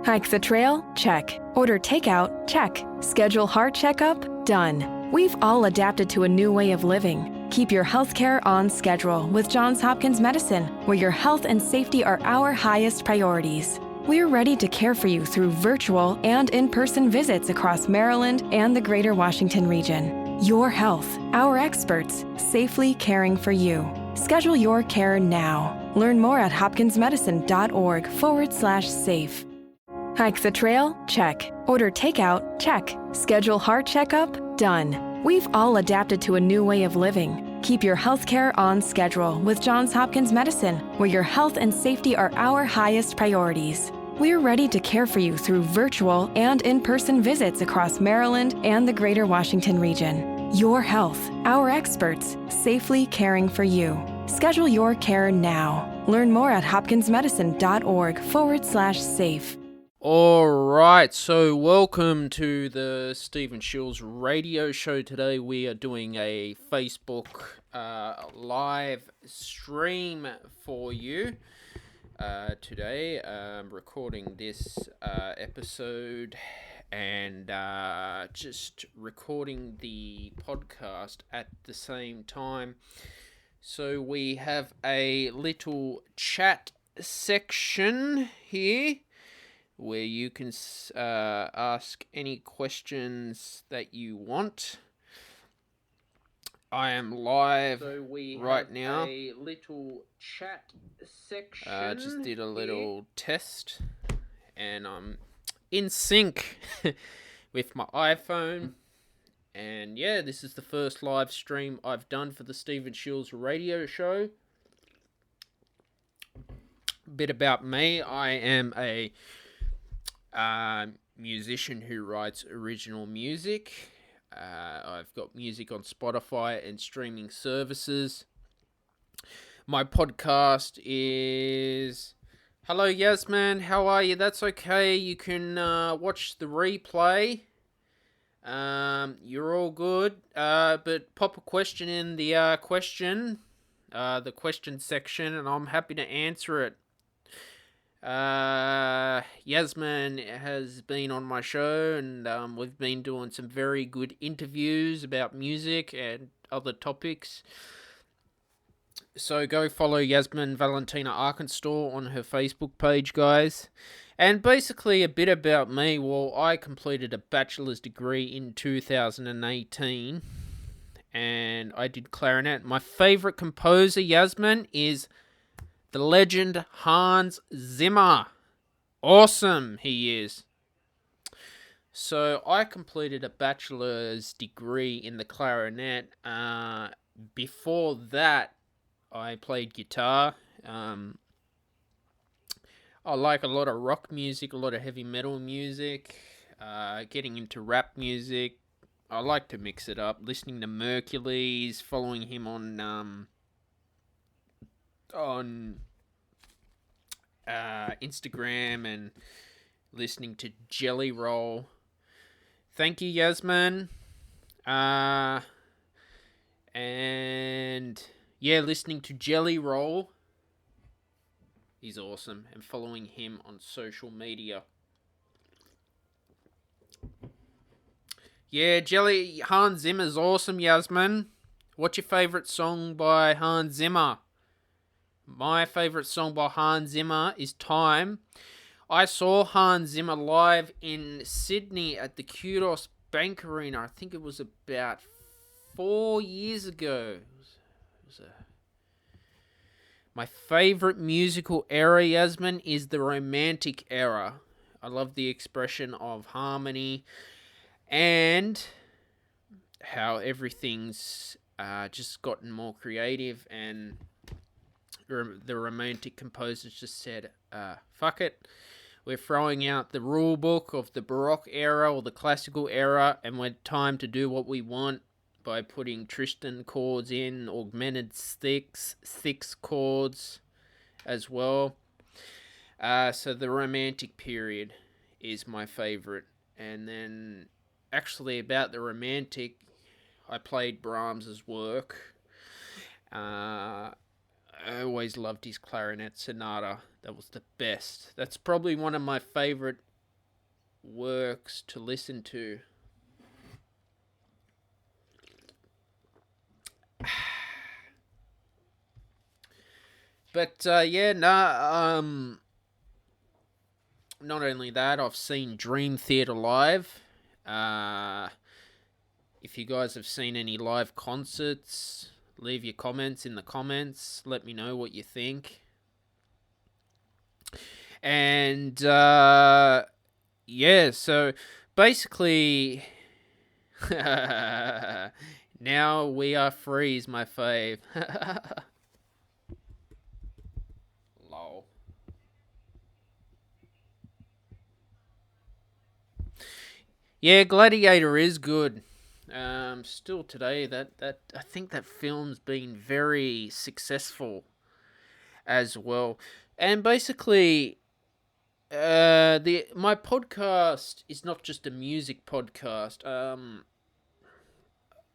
Hike the trail? Check. Order takeout? Check. Schedule heart checkup? Done. We've all adapted to a new way of living. Keep your healthcare on schedule with Johns Hopkins Medicine, where your health and safety are our highest priorities. We're ready to care for you through virtual and in-person visits across Maryland and the greater Washington region. Your health, our experts, safely caring for you. Schedule your care now. Learn more at hopkinsmedicine.org/safe. Hike the trail? Check. Order takeout? Check. Schedule heart checkup? Done. We've all adapted to a new way of living. Keep your healthcare on schedule with Johns Hopkins Medicine, where your health and safety are our highest priorities. We're ready to care for you through virtual and in-person visits across Maryland and the greater Washington region. Your health, our experts, safely caring for you. Schedule your care now. Learn more at hopkinsmedicine.org/safe. Alright, so welcome to the Stephen Shiels Radio Show. Today we are doing a Facebook live stream for you. Today I'm recording this episode and just recording the podcast at the same time. So we have a little chat section here where you can ask any questions that you want. I am live right now. A little chat section. Just did a little test, and I'm in sync with my iPhone. And yeah, this is the first live stream I've done for the Stephen Shiels Radio Show. Bit about me: I am a musician who writes original music. I've got music on Spotify and streaming services. My podcast is... Hello, Yasmin. How are you? That's okay. You can watch the replay. You're all good. But pop a question in the question section, and I'm happy to answer it. Yasmin has been on my show, and we've been doing some very good interviews about music and other topics. So go follow Yasmin Valentina Arkansas on her Facebook page, guys. And basically a bit about me. Well, I completed a bachelor's degree in 2018, and I did clarinet. My favorite composer, Yasmin, is the legend Hans Zimmer. Awesome, he is. So I completed a bachelor's degree in the clarinet. Before that, I played guitar. I like a lot of rock music, a lot of heavy metal music, getting into rap music. I like to mix it up, listening to Mercules, following him on Instagram, and listening to Jelly Roll. Thank you, Yasmin. And yeah, listening to Jelly Roll. He's awesome, and following him on social media. Yeah, Hans Zimmer's awesome, Yasmin. What's your favourite song by Hans Zimmer? My favourite song by Hans Zimmer is Time. I saw Hans Zimmer live in Sydney at the Kudos Bank Arena. I think it was about 4 years ago. My favourite musical era, Yasmin, is the Romantic era. I love the expression of harmony and how everything's just gotten more creative, and the Romantic composers just said, fuck it. We're throwing out the rule book of the Baroque era or the classical era, and we're time to do what we want by putting Tristan chords in, augmented six chords as well. So the Romantic period is my favorite. And then actually about the Romantic, I played Brahms's work. I always loved his clarinet sonata. That was the best. That's probably one of my favorite works to listen to. But not only that, I've seen Dream Theater live. If you guys have seen any live concerts, leave your comments in the comments. Let me know what you think. And so basically, Now We Are Free is my fave. Lol. Yeah, Gladiator is good. Still today, that I think that film's been very successful as well. And basically, my podcast is not just a music podcast.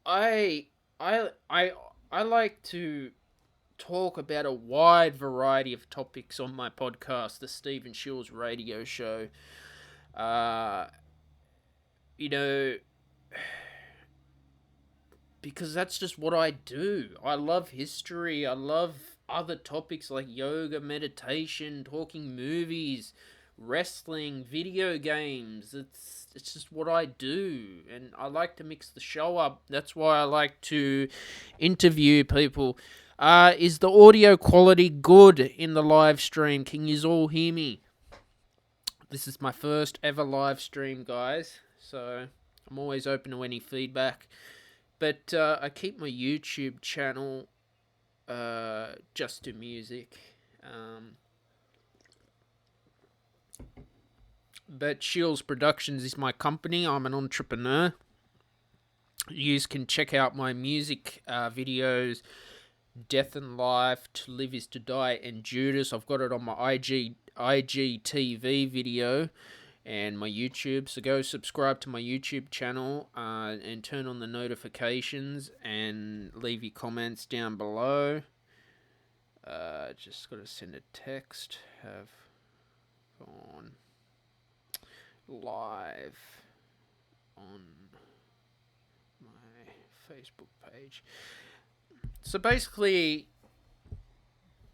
I like to talk about a wide variety of topics on my podcast, the Stephen Shiels Radio Show. Because that's just what I do. I love history. I love other topics like yoga, meditation, talking movies, wrestling, video games. It's just what I do, and I like to mix the show up. That's why I like to interview people. Is the audio quality good in the live stream? Can you all hear me? This is my first ever live stream, guys, so I'm always open to any feedback. But I keep my YouTube channel just to music. But Shiels Productions is my company. I'm an entrepreneur. You can check out my music videos, Death and Life, To Live Is To Die, and Judas. I've got it on my IGTV video and my YouTube. So go subscribe to my YouTube channel and turn on the notifications and leave your comments down below. Just got to send a text. Have gone live on my Facebook page. So basically,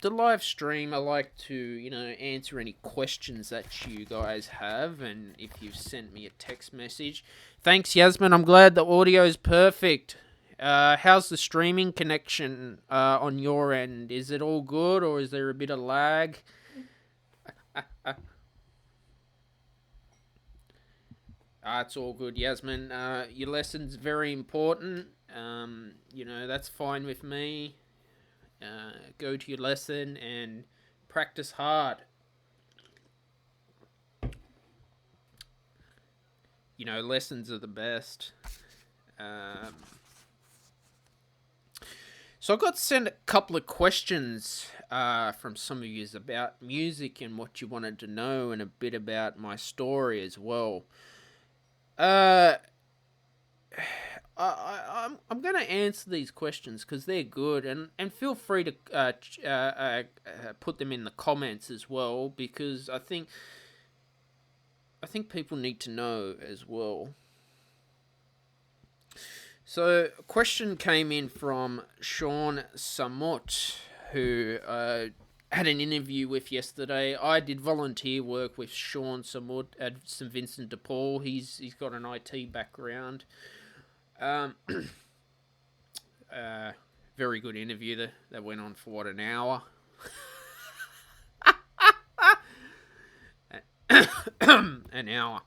the live stream, I like to, answer any questions that you guys have, and if you've sent me a text message. Thanks, Yasmin. I'm glad the audio is perfect. How's the streaming connection on your end? Is it all good, or is there a bit of lag? It's all good, Yasmin. Your lesson's very important. That's fine with me. Go to your lesson and practice hard. Lessons are the best. So I got sent a couple of questions from some of you about music and what you wanted to know, and a bit about my story as well. I'm going to answer these questions because they're good, and feel free to put them in the comments as well, because I think people need to know as well. So a question came in from Sean Samut, who had an interview with yesterday. I did volunteer work with Sean Samut at St. Vincent de Paul. He's got an IT background. Very good interview that went on for an hour. An hour.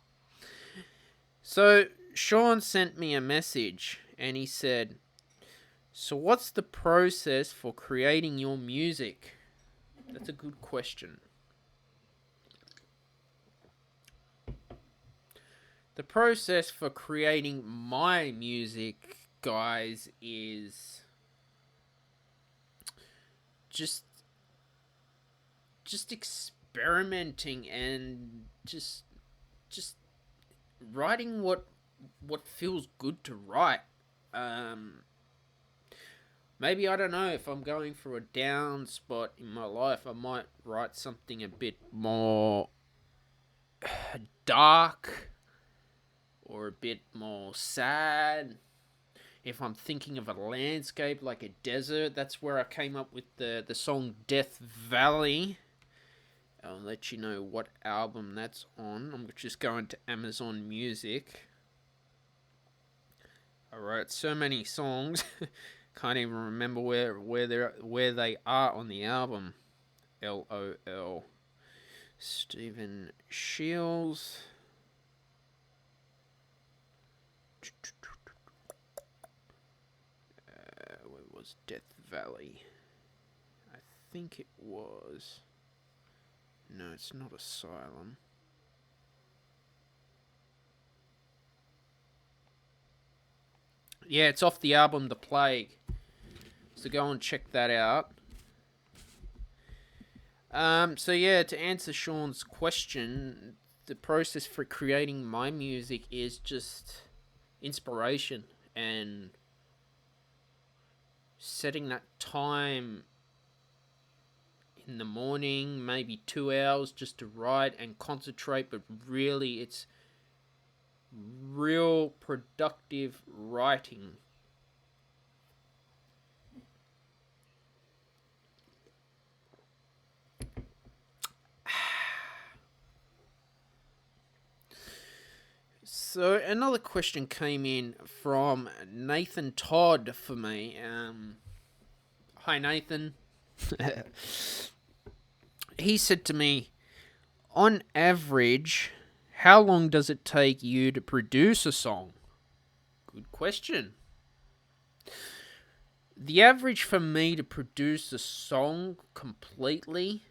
So Sean sent me a message and he said, "So what's the process for creating your music?" That's a good question. The process for creating my music, guys, is just experimenting and just writing what feels good to write. Maybe, I don't know, if I'm going through a down spot in my life, I might write something a bit more dark, or a bit more sad. If I'm thinking of a landscape like a desert, that's where I came up with the song Death Valley. I'll let you know what album that's on. I'm just going to Amazon Music. Alright, so many songs. Can't even remember where they are on the album. LOL. Stephen Shiels. Where was Death Valley? I think it was. No, it's not Asylum. Yeah, it's off the album The Plague. So go and check that out. So yeah, to answer Sean's question, the process for creating my music is just inspiration and setting that time in the morning, maybe 2 hours just to write and concentrate, but really it's real productive writing. So another question came in from Nathan Todd for me. Hi Nathan. He said to me, on average, how long does it take you to produce a song? Good question. The average for me to produce a song completely,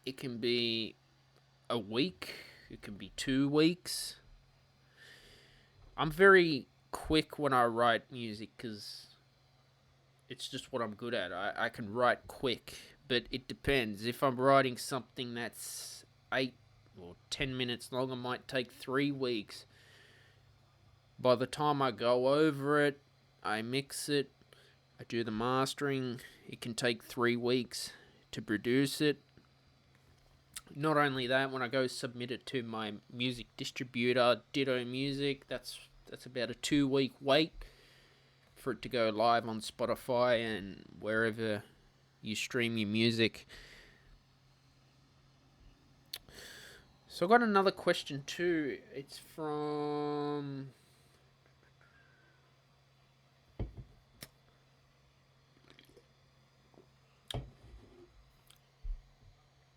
it can be a week, it can be 2 weeks. I'm very quick when I write music because it's just what I'm good at. I can write quick, but it depends. If I'm writing something that's 8 or 10 minutes long, it might take 3 weeks. By the time I go over it, I mix it, I do the mastering, it can take 3 weeks to produce it. Not only that, when I go submit it to my music distributor, Ditto Music, that's about a 2-week wait for it to go live on Spotify and wherever you stream your music. So I got another question too. It's from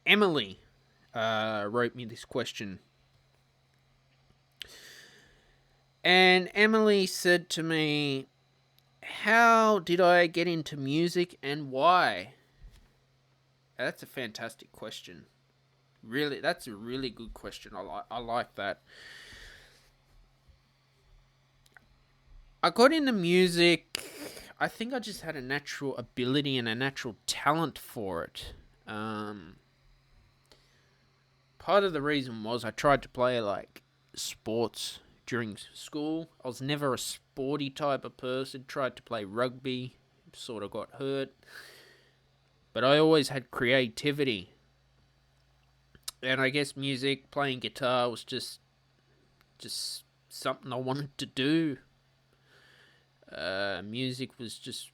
Emily. Wrote me this question. And Emily said to me, how did I get into music and why? That's a fantastic question. Really, that's a really good question. I like that. I got into music, I think I just had a natural ability and a natural talent for it. Part of the reason was I tried to play like sports during school. I was never a sporty type of person. Tried to play rugby, sort of got hurt. But I always had creativity. And I guess music, playing guitar was just something I wanted to do. Music was just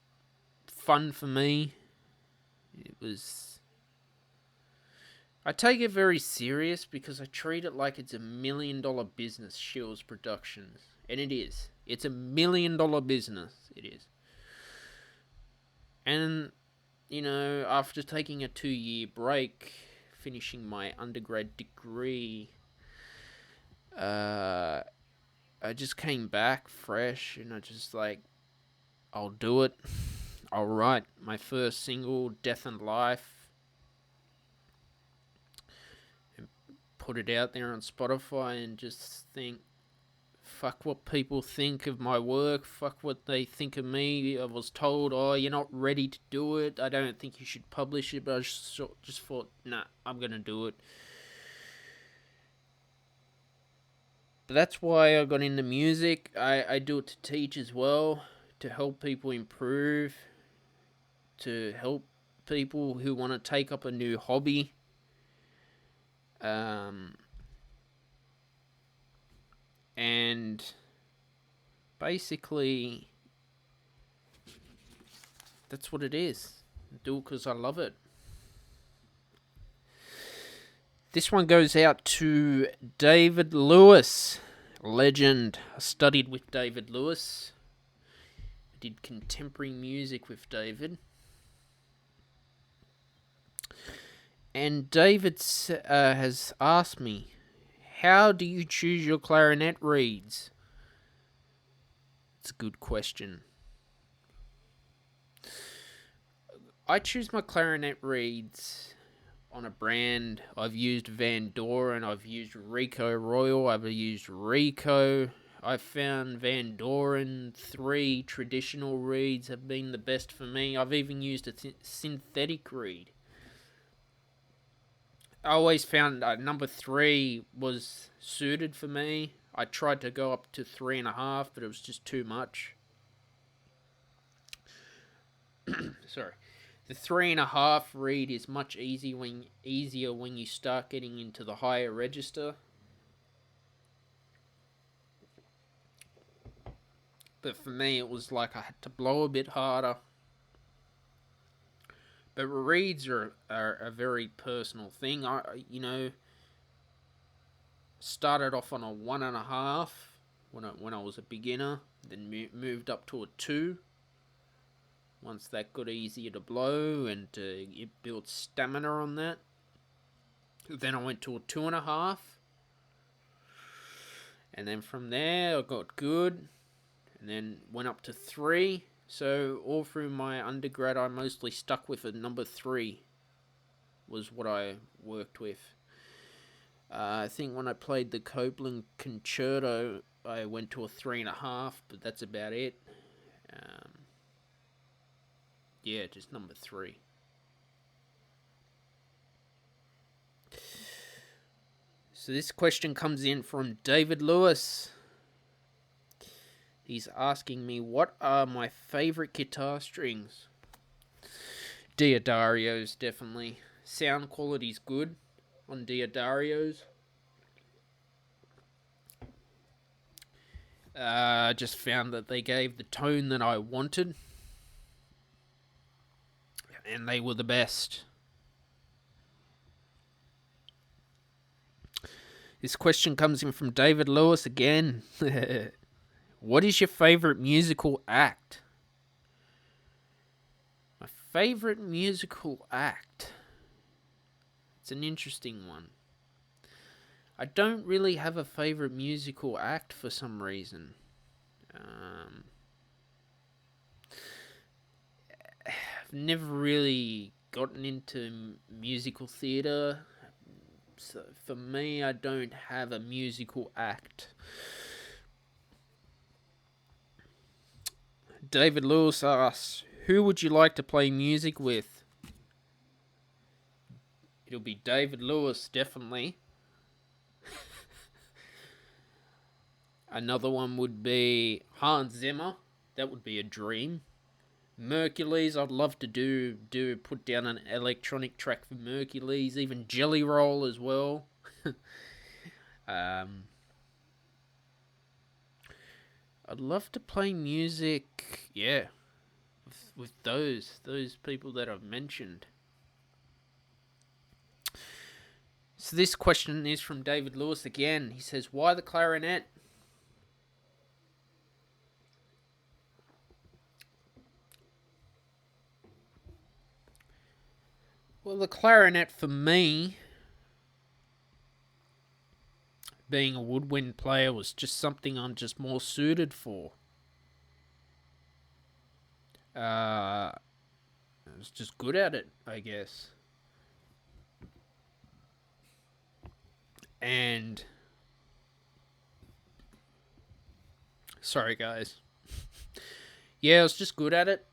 fun for me. I take it very serious because I treat it like it's $1 million business, Shiels Productions. And it is. It's $1 million business. It is. And, after taking a 2-year break, finishing my undergrad degree, I just came back fresh and I just I'll do it. I'll write my first single, Death and Life, put it out there on Spotify and just think, fuck what people think of my work, fuck what they think of me. I was told, oh, you're not ready to do it, I don't think you should publish it, but I just thought, nah, I'm gonna do it. But that's why I got into music. I do it to teach as well, to help people improve, to help people who want to take up a new hobby. And And basically, that's what it is. I do it because I love it. This one goes out to David Lewis, legend. I studied with David Lewis. I did contemporary music with David. And David has asked me, how do you choose your clarinet reeds? It's a good question. I choose my clarinet reeds on a brand. I've used Van Doren, I've used Rico Royal, I've used Rico. I found Van Doren 3 traditional reeds have been the best for me. I've even used a synthetic reed. I always found number 3 was suited for me. I tried to go up to 3.5, but it was just too much. Sorry. The 3.5 reed is much easier when you start getting into the higher register. But for me, it was like I had to blow a bit harder. But reeds are a very personal thing. I started off on a 1.5 when I was a beginner, then moved up to a 2. Once that got easier to blow and it built stamina on that. Then I went to a 2.5. And then from there I got good. And then went up to 3. So all through my undergrad I mostly stuck with a number 3. Was what I worked with. I think when I played the Copland Concerto I went to a 3.5. But that's about it. Yeah, just number 3. So this question comes in from David Lewis. He's asking me, what are my favorite guitar strings? Diodarios, definitely. Sound quality's good on Diodarios. I just found that they gave the tone that I wanted. And they were the best. This question comes in from David Lewis again. What is your favorite musical act? My favorite musical act? It's an interesting one. I don't really have a favorite musical act for some reason. I've never really gotten into musical theatre. So for me, I don't have a musical act. David Lewis asks, who would you like to play music with? It'll be David Lewis, definitely. Another one would be Hans Zimmer. That would be a dream. Mercules, I'd love to put down an electronic track for Mercules, even Jelly Roll as well. I'd love to play music, with those people that I've mentioned. So this question is from David Lewis again. He says, why the clarinet? Well, the clarinet for me, being a woodwind player, was just something I'm just more suited for. I was just good at it, I guess. And sorry guys. Yeah, I was just good at it.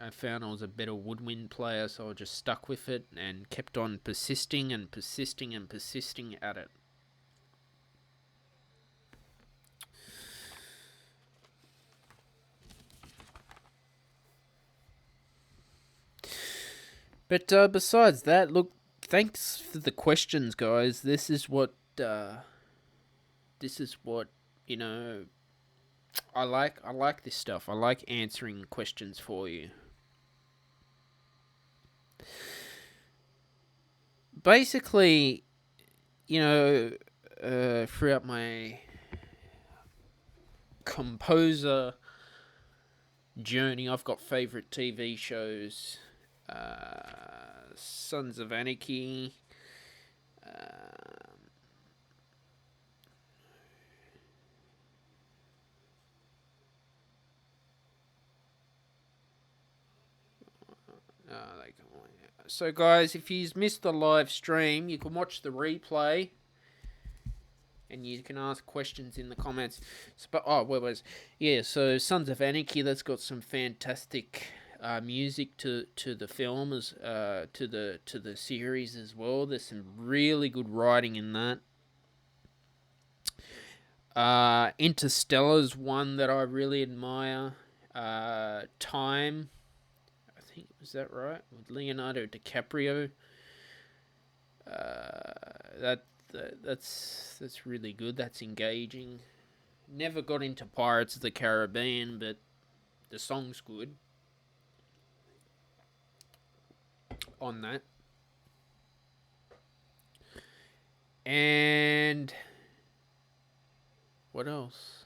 I found I was a better woodwind player, so I just stuck with it and kept on persisting and persisting and persisting at it. But besides that, look, thanks for the questions, guys. This is what this is what, I like this stuff. I like answering questions for you. Basically, throughout my composer journey, I've got favorite TV shows. Sons of Anarchy. So, guys, if you've missed the live stream, you can watch the replay, and you can ask questions in the comments. So Sons of Anarchy, that's got some fantastic music to the film, to the series as well. There's some really good writing in that. Interstellar's one that I really admire. Time, I think, was that right? With Leonardo DiCaprio. That's really good. That's engaging. Never got into Pirates of the Caribbean, but the song's good on that. And what else?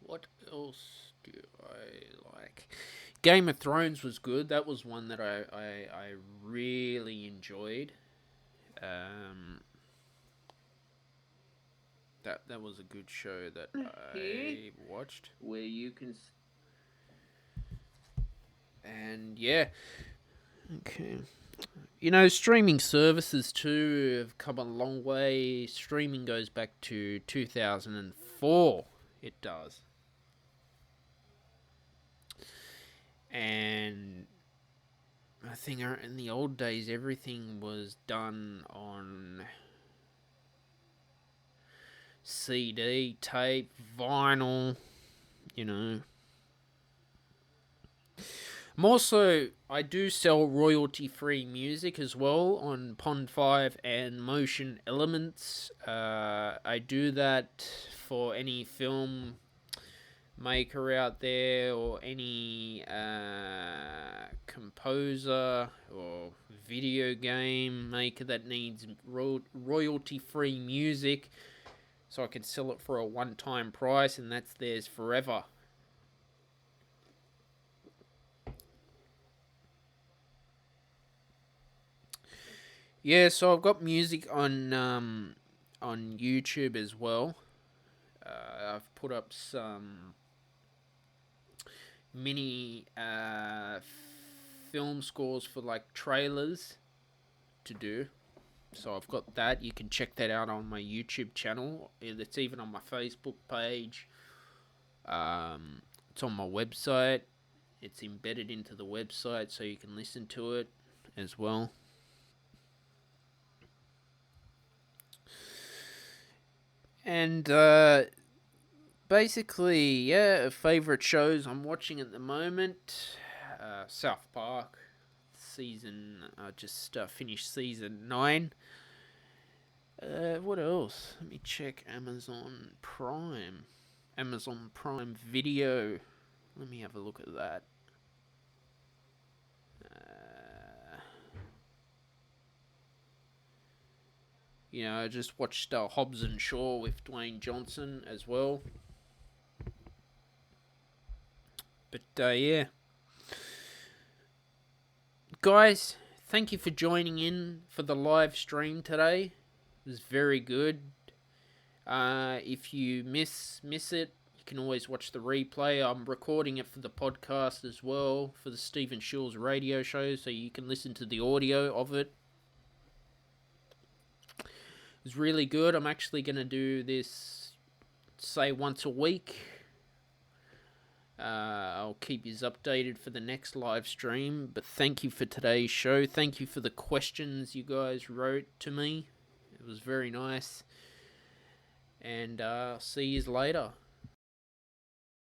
What else do I like? Game of Thrones was good. That was one that I really enjoyed. That was a good show that I watched. Where you can... And yeah. Okay. Streaming services too have come a long way. Streaming goes back to 2004. It does. And I think in the old days, everything was done on CD, tape, vinyl, I'm also, I do sell royalty-free music as well on Pond 5 and Motion Elements. I do that for any film maker out there, or any composer or video game maker that needs royalty-free music, so I can sell it for a one-time price, and that's theirs forever. Yeah, so I've got music on YouTube as well. I've put up some mini film scores for like trailers to do. So I've got that. You can check that out on my YouTube channel. It's even on my Facebook page. It's on my website. It's embedded into the website, so you can listen to it as well. And basically, yeah, favorite shows I'm watching at the moment. South Park season. I just finished season 9. What else? Let me check Amazon Prime. Amazon Prime Video. Let me have a look at that. I just watched Hobbs and Shaw with Dwayne Johnson as well. But yeah. Guys, thank you for joining in for the live stream today. It was very good. If you miss it, you can always watch the replay. I'm recording it for the podcast as well, for the Stephen Shiels Radio show, so you can listen to the audio of it. It was really good. I'm actually going to do this, say, once a week. I'll keep you updated for the next live stream. But thank you for today's show. Thank you for the questions you guys wrote to me. It was very nice. And see you later.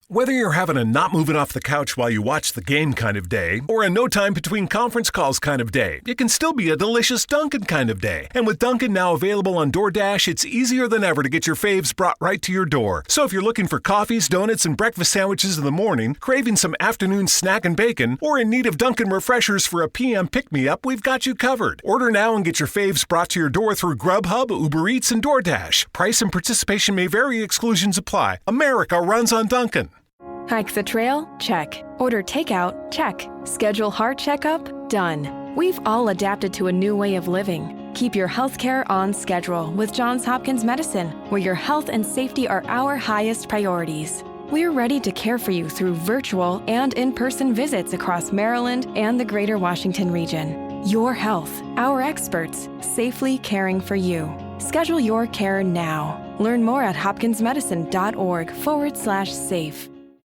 Whether you're having a not moving off the couch while you watch the game kind of day, or a no time between conference calls kind of day, it can still be a delicious Dunkin' kind of day. And with Dunkin' now available on DoorDash, it's easier than ever to get your faves brought right to your door. So if you're looking for coffees, donuts, and breakfast sandwiches in the morning, craving some afternoon snack and bacon, or in need of Dunkin' refreshers for a PM pick-me-up, we've got you covered. Order now and get your faves brought to your door through Grubhub, Uber Eats, and DoorDash. Price and participation may vary. Exclusions apply. America runs on Dunkin'. Hike the trail? Check. Order takeout? Check. Schedule heart checkup? Done. We've all adapted to a new way of living. Keep your healthcare on schedule with Johns Hopkins Medicine, where your health and safety are our highest priorities. We're ready to care for you through virtual and in-person visits across Maryland and the greater Washington region. Your health, our experts, safely caring for you. Schedule your care now. Learn more at hopkinsmedicine.org/safe.